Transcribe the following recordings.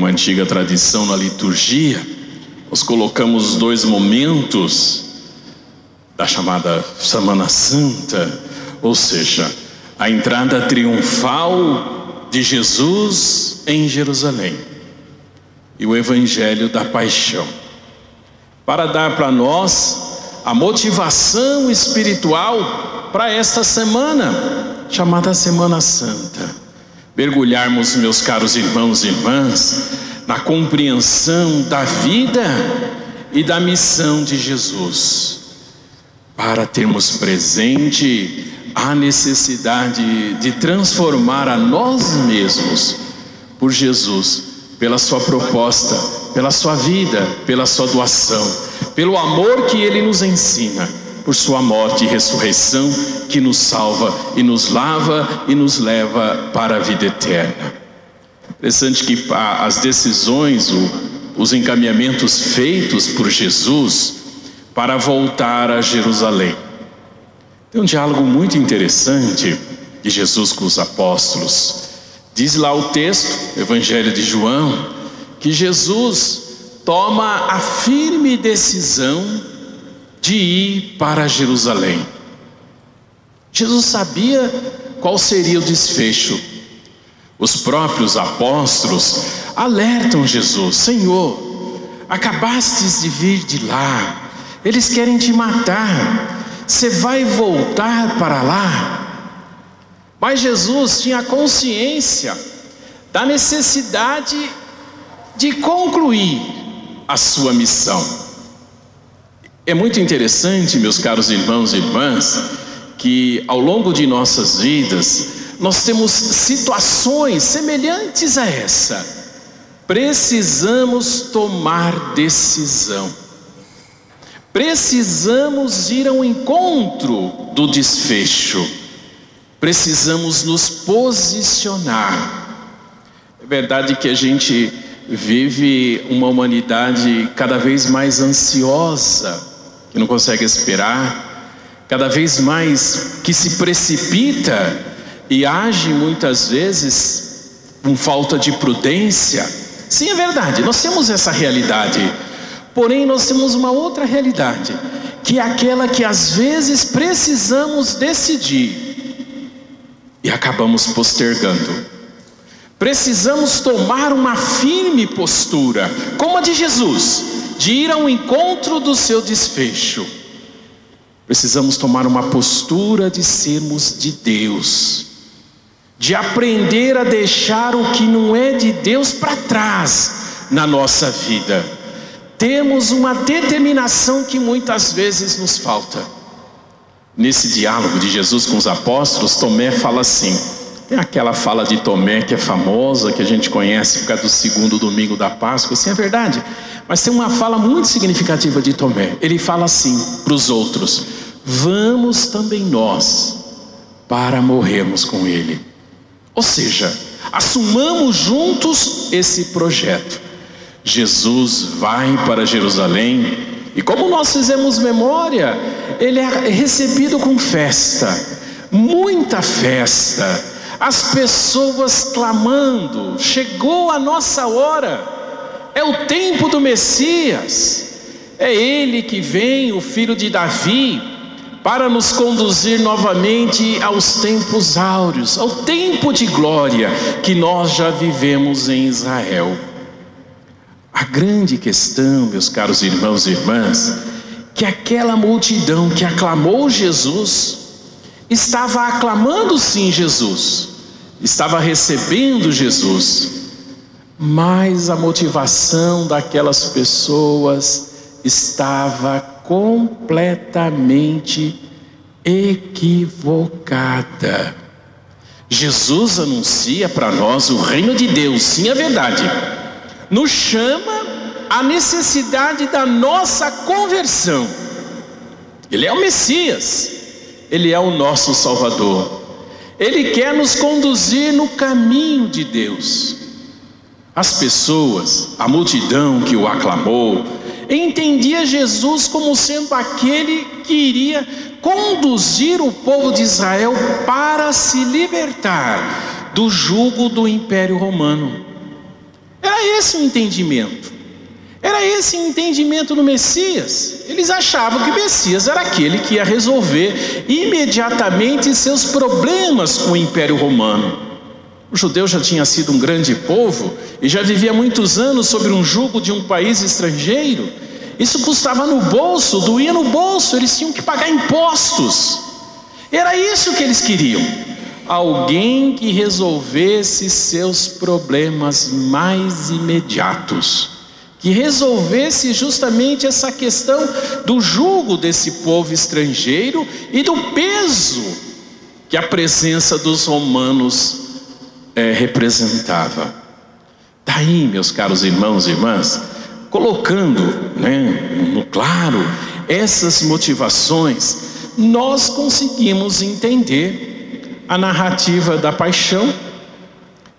uma antiga tradição na liturgia, nós colocamos 2 momentos da chamada Semana Santa, ou seja, a entrada triunfal de Jesus em Jerusalém e o Evangelho da Paixão, para dar para nós a motivação espiritual para esta semana, chamada Semana Santa. Mergulharmos, meus caros irmãos e irmãs, na compreensão da vida e da missão de Jesus, para termos presente a necessidade de transformar a nós mesmos por Jesus, pela sua proposta, pela sua vida, pela sua doação, pelo amor que Ele nos ensina, por sua morte e ressurreição, que nos salva e nos lava e nos leva para a vida eterna. Interessante que as decisões, os encaminhamentos feitos por Jesus para voltar a Jerusalém. Tem um diálogo muito interessante de Jesus com os apóstolos. Diz lá o texto, Evangelho de João, que Jesus toma a firme decisão de ir para Jerusalém. Jesus sabia qual seria o desfecho. Os próprios apóstolos alertam Jesus: Senhor, acabastes de vir de lá, eles querem te matar, você vai voltar para lá? Mas Jesus tinha consciência da necessidade de concluir a sua missão. É muito interessante, meus caros irmãos e irmãs, que ao longo de nossas vidas nós temos situações semelhantes a essa. Precisamos tomar decisão. Precisamos ir ao encontro do desfecho. Precisamos nos posicionar. É verdade que a gente vive uma humanidade cada vez mais ansiosa, que não consegue esperar, cada vez mais que se precipita e age muitas vezes com falta de prudência. Sim, é verdade, nós temos essa realidade, porém nós temos uma outra realidade, que é aquela que às vezes precisamos decidir e acabamos postergando. Precisamos tomar uma firme postura, como a de Jesus, de ir ao encontro do seu desfecho. Precisamos tomar uma postura de sermos de Deus, de aprender a deixar o que não é de Deus para trás na nossa vida. Temos uma determinação que muitas vezes nos falta. Nesse diálogo de Jesus com os apóstolos, Tomé fala assim. Tem aquela fala de Tomé que é famosa, que a gente conhece por causa do 2º domingo da Páscoa. Sim, é verdade. Mas tem uma fala muito significativa de Tomé. Ele fala assim para os outros: vamos também nós para morrermos com Ele. Ou seja, assumamos juntos esse projeto. Jesus vai para Jerusalém e, como nós fizemos memória, Ele é recebido com festa, muita festa. As pessoas clamando: chegou a nossa hora, é o tempo do Messias, é Ele que vem, o filho de Davi, para nos conduzir novamente aos tempos áureos, ao tempo de glória que nós já vivemos em Israel. A grande questão, meus caros irmãos e irmãs, que aquela multidão que aclamou Jesus, estava aclamando sim Jesus, estava recebendo Jesus, mas a motivação daquelas pessoas estava completamente equivocada. Jesus anuncia para nós o reino de Deus, sim, é verdade, nos chama a necessidade da nossa conversão. Ele é o Messias, Ele é o nosso Salvador, Ele quer nos conduzir no caminho de Deus. As pessoas, a multidão que o aclamou, entendia Jesus como sendo aquele que iria conduzir o povo de Israel para se libertar do jugo do Império Romano. Era esse o entendimento. Era esse o entendimento do Messias. Eles achavam que o Messias era aquele que ia resolver imediatamente seus problemas com o Império Romano. O judeu já tinha sido um grande povo e já vivia muitos anos sob um jugo de um país estrangeiro. Isso custava no bolso, doía no bolso, eles tinham que pagar impostos. Era isso que eles queriam. Alguém que resolvesse seus problemas mais imediatos, que resolvesse justamente essa questão do jugo desse povo estrangeiro e do peso que a presença dos romanos representava. Daí, meus caros irmãos e irmãs, colocando no claro essas motivações, nós conseguimos entender a narrativa da paixão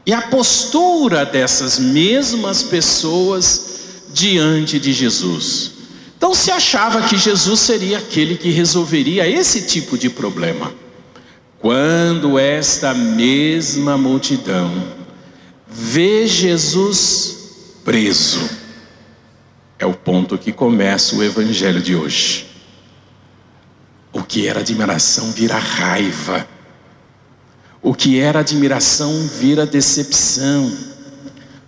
e a postura dessas mesmas pessoas diante de Jesus. Então se achava que Jesus seria aquele que resolveria esse tipo de problema. Quando esta mesma multidão vê Jesus preso, é o ponto que começa o evangelho de hoje. O que era admiração vira raiva. O que era admiração vira decepção.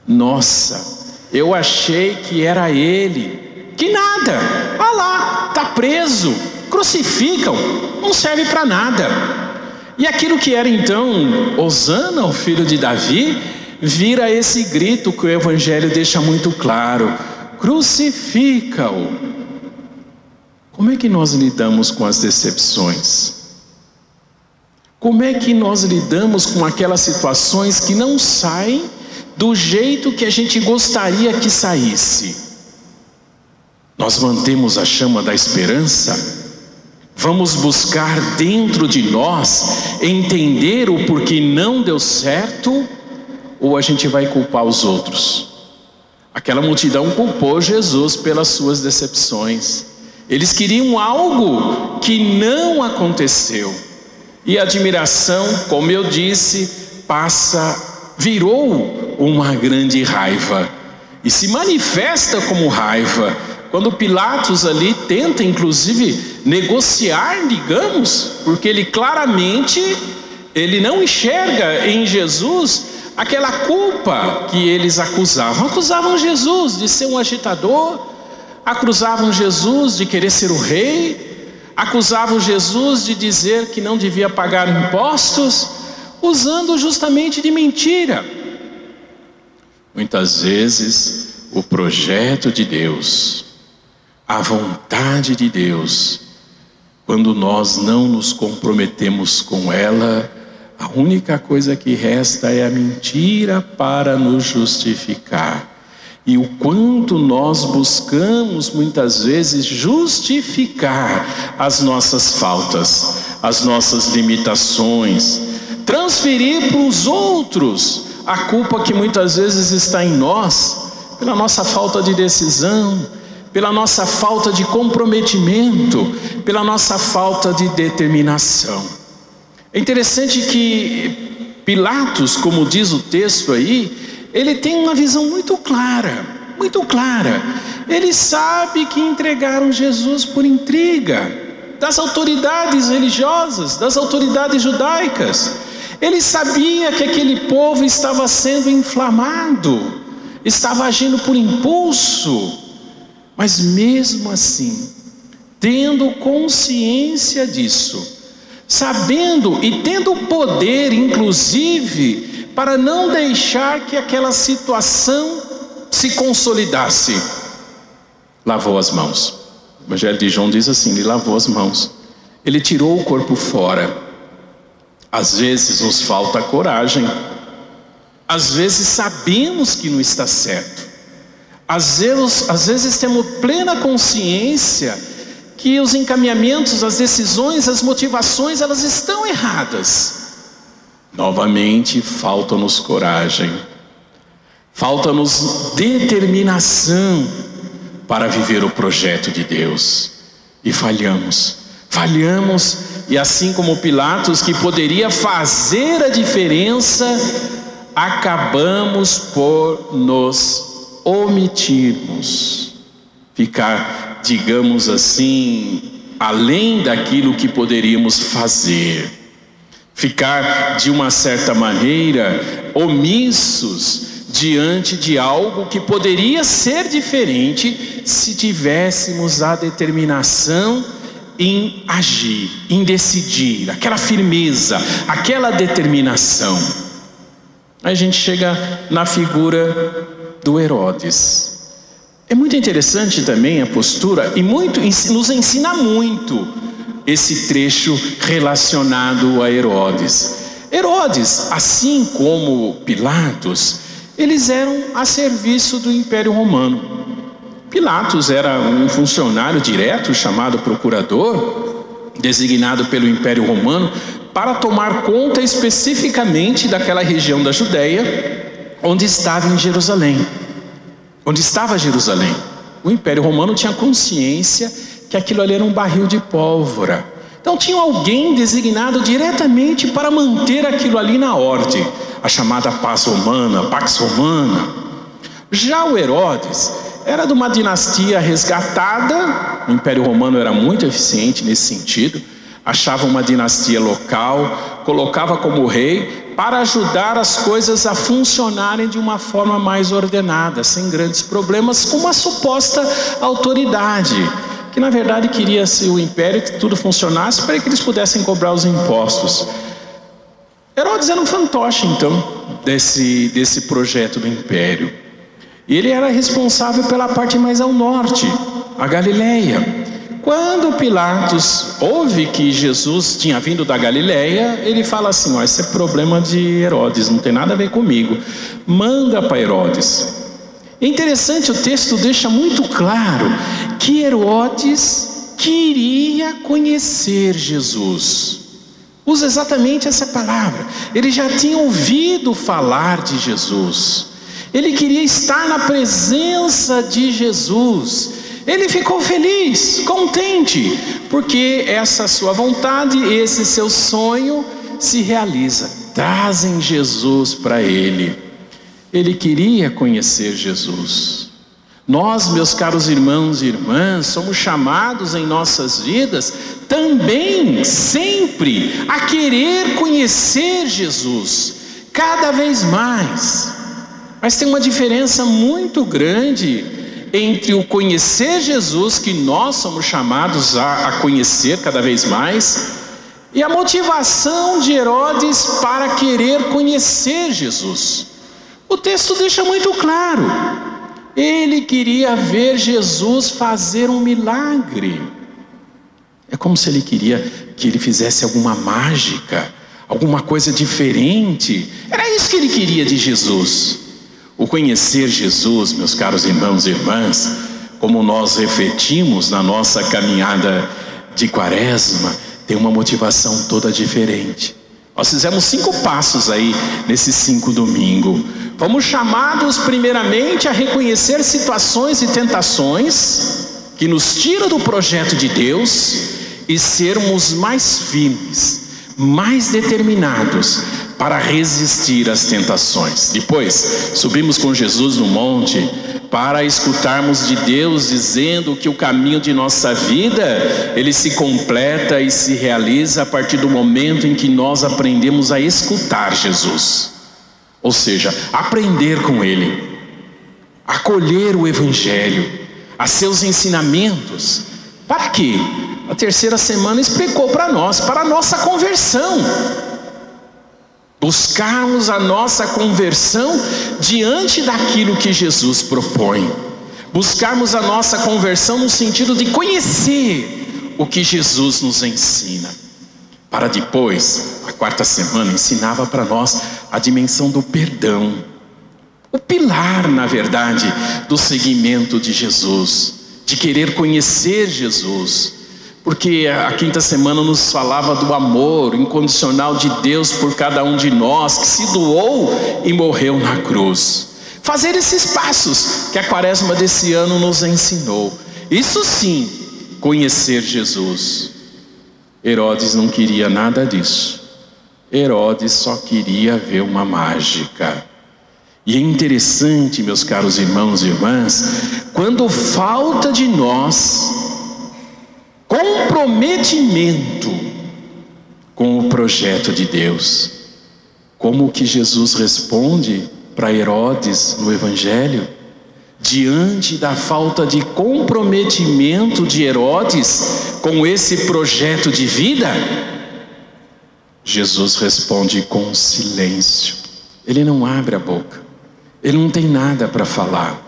Nossa, eu achei que era ele. Que nada, olha lá, está preso, crucificam, não serve para nada. E aquilo que era então Hosana, o filho de Davi, vira esse grito que o evangelho deixa muito claro: crucifica-o. Como é que nós lidamos com as decepções? Como é que nós lidamos com aquelas situações que não saem do jeito que a gente gostaria que saísse? Nós mantemos a chama da esperança? Vamos buscar dentro de nós entender o porquê não deu certo? Ou a gente vai culpar os outros? Aquela multidão culpou Jesus pelas suas decepções. Eles queriam algo que não aconteceu. E a admiração, como eu disse, virou uma grande raiva. E se manifesta como raiva quando Pilatos ali tenta inclusive negociar, digamos, porque ele claramente não enxerga em Jesus aquela culpa que eles acusavam. Acusavam Jesus de ser um agitador, acusavam Jesus de querer ser o rei, acusavam Jesus de dizer que não devia pagar impostos, usando justamente de mentira. Muitas vezes o projeto de Deus, a vontade de Deus, quando nós não nos comprometemos com ela, a única coisa que resta é a mentira para nos justificar. E o quanto nós buscamos muitas vezes justificar as nossas faltas, as nossas limitações, transferir para os outros a culpa que muitas vezes está em nós, pela nossa falta de decisão, pela nossa falta de comprometimento, pela nossa falta de determinação. É interessante que Pilatos, como diz o texto aí, ele tem uma visão muito clara, muito clara. Ele sabe que entregaram Jesus por intriga das autoridades religiosas, das autoridades judaicas. Ele sabia que aquele povo estava sendo inflamado, estava agindo por impulso, mas mesmo assim, tendo consciência disso, sabendo e tendo poder, inclusive, para não deixar que aquela situação se consolidasse, lavou as mãos. O Evangelho de João diz assim: ele lavou as mãos, ele tirou o corpo fora. Às vezes nos falta coragem, às vezes sabemos que não está certo, às vezes temos plena consciência que os encaminhamentos, as decisões, as motivações, elas estão erradas. Novamente, falta-nos coragem, falta-nos determinação para viver o projeto de Deus. E falhamos, e assim como Pilatos, que poderia fazer a diferença, acabamos por nos omitirmos, ficar, digamos assim, além daquilo que poderíamos fazer, ficar de uma certa maneira omissos diante de algo que poderia ser diferente se tivéssemos a determinação em agir, em decidir, aquela firmeza, aquela determinação. Aí a gente chega na figura do Herodes. É muito interessante também a postura, e nos ensina muito esse trecho relacionado a Herodes. Herodes, assim como Pilatos, eles eram a serviço do Império Romano. Pilatos era um funcionário direto, chamado procurador, designado pelo Império Romano para tomar conta especificamente daquela região da Judéia, onde estava Jerusalém. O Império Romano tinha consciência que aquilo ali era um barril de pólvora. Então tinha alguém designado diretamente para manter aquilo ali na ordem, a chamada Pax Romana. Já o Herodes era de uma dinastia resgatada. O Império Romano era muito eficiente nesse sentido. Achava uma dinastia local, colocava como rei para ajudar as coisas a funcionarem de uma forma mais ordenada, sem grandes problemas, com uma suposta autoridade, que na verdade queria-se o império que tudo funcionasse para que eles pudessem cobrar os impostos. Herodes era um fantoche então desse projeto do império, e ele era responsável pela parte mais ao norte, a Galileia. Quando Pilatos ouve que Jesus tinha vindo da Galileia, ele fala assim: esse é problema de Herodes, não tem nada a ver comigo, manda para Herodes. É interessante, o texto deixa muito claro que Herodes queria conhecer Jesus. Usa exatamente essa palavra. Ele já tinha ouvido falar de Jesus, ele queria estar na presença de Jesus. Ele ficou feliz, contente, porque essa sua vontade, esse seu sonho se realiza. Trazem Jesus para ele. Ele queria conhecer Jesus. Nós, meus caros irmãos e irmãs, somos chamados em nossas vidas também, sempre, a querer conhecer Jesus, cada vez mais. Mas tem uma diferença muito grande entre o conhecer Jesus, que nós somos chamados a conhecer cada vez mais, e a motivação de Herodes para querer conhecer Jesus. O texto deixa muito claro: ele queria ver Jesus fazer um milagre. É como se ele queria que ele fizesse alguma mágica, alguma coisa diferente. Era isso que ele queria de Jesus. O conhecer Jesus, meus caros irmãos e irmãs, como nós refletimos na nossa caminhada de Quaresma, tem uma motivação toda diferente. Nós fizemos 5 passos aí nesses 5 domingos. Fomos chamados primeiramente a reconhecer situações e tentações que nos tiram do projeto de Deus e sermos mais firmes, mais determinados para resistir às tentações. Depois, subimos com Jesus no monte para escutarmos de Deus dizendo que o caminho de nossa vida, ele se completa e se realiza a partir do momento em que nós aprendemos a escutar Jesus. Ou seja, aprender com Ele, acolher o Evangelho, a seus ensinamentos. Para quê? A terceira semana explicou para nós, para a nossa conversão. Buscarmos a nossa conversão diante daquilo que Jesus propõe. Buscarmos a nossa conversão no sentido de conhecer o que Jesus nos ensina. Para depois, a quarta semana ensinava para nós a dimensão do perdão. O pilar, na verdade, do seguimento de Jesus, de querer conhecer Jesus. Porque a quinta semana nos falava do amor incondicional de Deus por cada um de nós, que se doou e morreu na cruz. Fazer esses passos que a Quaresma desse ano nos ensinou. Isso sim, conhecer Jesus. Herodes não queria nada disso. Herodes só queria ver uma mágica. E é interessante, meus caros irmãos e irmãs, quando falta de nós comprometimento com o projeto de Deus, como que Jesus responde para Herodes no Evangelho? Diante da falta de comprometimento de Herodes com esse projeto de vida, Jesus responde com silêncio. Ele não abre a boca, ele não tem nada para falar,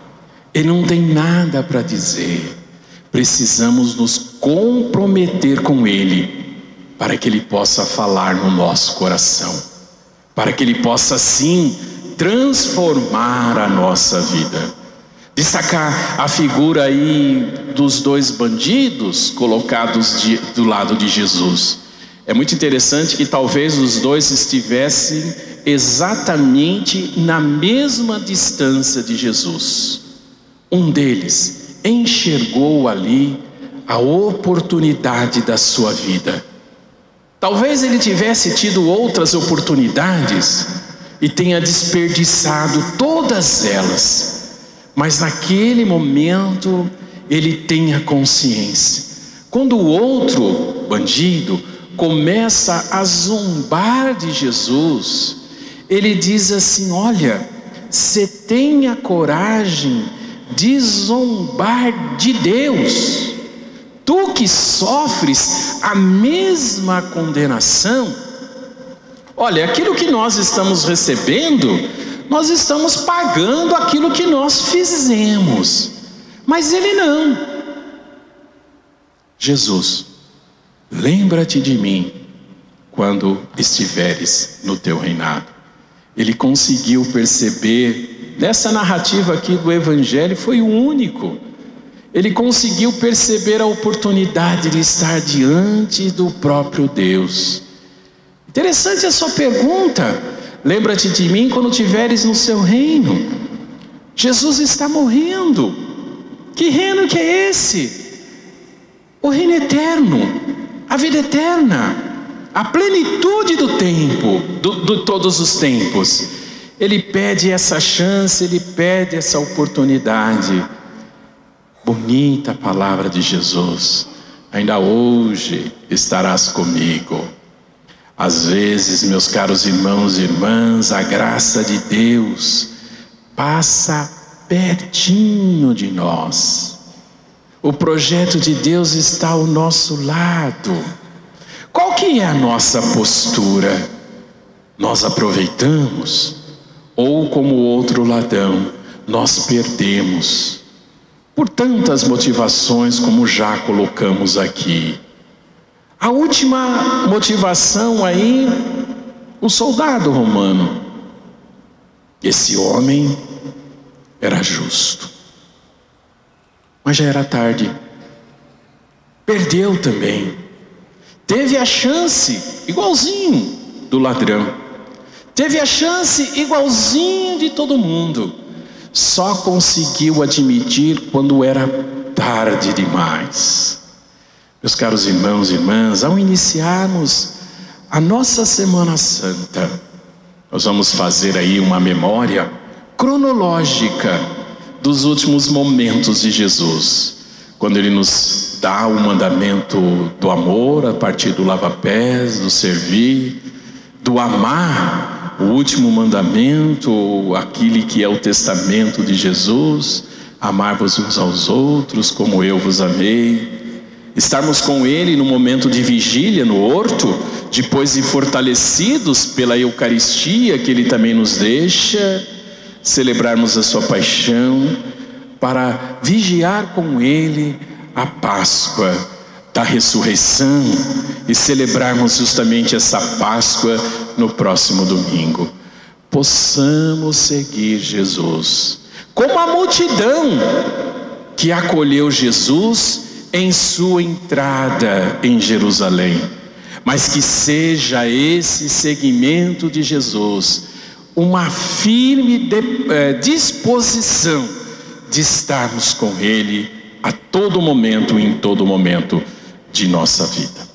ele não tem nada para dizer. Precisamos nos comprometer com ele, para que ele possa falar no nosso coração, para que ele possa sim transformar a nossa vida. Destacar a figura aí dos dois bandidos colocados do lado de Jesus. É muito interessante que talvez os dois estivessem exatamente na mesma distância de Jesus. Um deles enxergou ali a oportunidade da sua vida. Talvez ele tivesse tido outras oportunidades e tenha desperdiçado todas elas. Mas naquele momento ele tem a consciência. Quando o outro bandido começa a zombar de Jesus, ele diz assim: olha, você tem a coragem de zombar de Deus, tu que sofres a mesma condenação. Olha, aquilo que nós estamos recebendo, nós estamos pagando aquilo que nós fizemos, mas ele não. Jesus, lembra-te de mim quando estiveres no teu reinado. Ele conseguiu perceber, nessa narrativa aqui do Evangelho, foi o único. Ele conseguiu perceber a oportunidade de estar diante do próprio Deus. Interessante a sua pergunta. Lembra-te de mim quando estiveres no seu reino. Jesus está morrendo. Que reino que é esse? O reino eterno, a vida eterna, a plenitude do tempo, de todos os tempos. Ele pede essa chance, ele pede essa oportunidade. Bonita a palavra de Jesus: ainda hoje estarás comigo. Às vezes, meus caros irmãos e irmãs, a graça de Deus passa pertinho de nós. O projeto de Deus está ao nosso lado. Qual que é a nossa postura? Nós aproveitamos? Ou como o outro ladrão, nós perdemos? Por tantas motivações como já colocamos aqui. A última motivação aí, o soldado romano. Esse homem era justo, mas já era tarde. Perdeu também. Teve a chance, igualzinho do ladrão. Teve a chance, igualzinho de todo mundo. Só conseguiu admitir quando era tarde demais. Meus caros irmãos e irmãs, ao iniciarmos a nossa Semana Santa, nós vamos fazer aí uma memória cronológica dos últimos momentos de Jesus, quando ele nos dá o mandamento do amor a partir do lava-pés, do servir, do amar, o último mandamento, aquele que é o testamento de Jesus: amar-vos uns aos outros como eu vos amei. Estarmos com ele no momento de vigília no horto, depois de fortalecidos pela Eucaristia que ele também nos deixa, celebrarmos a sua paixão, para vigiar com ele a Páscoa da ressurreição e celebrarmos justamente essa Páscoa no próximo domingo. Possamos seguir Jesus, como a multidão que acolheu Jesus em sua entrada em Jerusalém, mas que seja esse seguimento de Jesus uma firme disposição de estarmos com ele a todo momento e em todo momento de nossa vida.